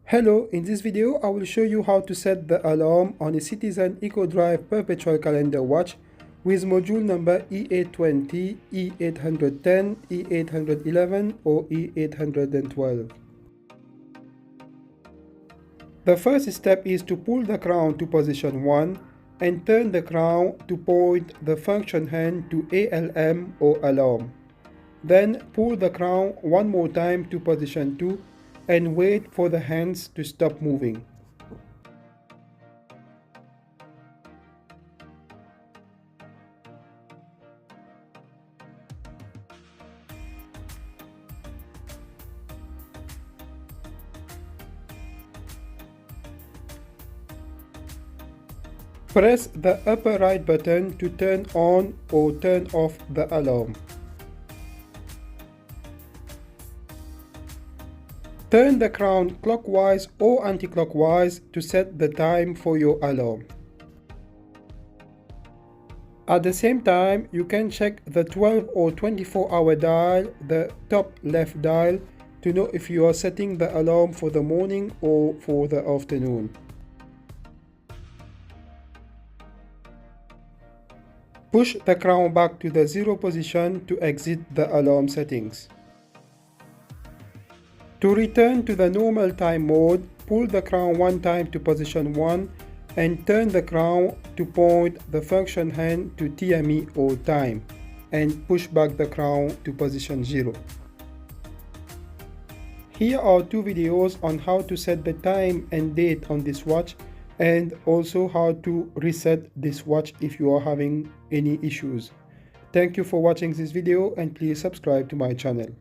Hello, in this video I will show you how to set the alarm on a Citizen EcoDrive perpetual calendar watch with module number E820, E810, E811 or E812. The first step is to pull the crown to position 1 and turn the crown to point the function hand to ALM or alarm. Then pull the crown one more time to position 2 and wait for the hands to stop moving. Press the upper right button to turn on or turn off the alarm. Turn the crown clockwise or anti-clockwise to set the time for your alarm. At the same time, you can check the 12 or 24-hour dial, the top left dial, to know if you are setting the alarm for the morning or for the afternoon. Push the crown back to the 0 position to exit the alarm settings. To return to the normal time mode, pull the crown one time to position 1 and turn the crown to point the function hand to TME or time and push back the crown to position 0. Here are two videos on how to set the time and date on this watch and also how to reset this watch if you are having any issues. Thank you for watching this video and please subscribe to my channel.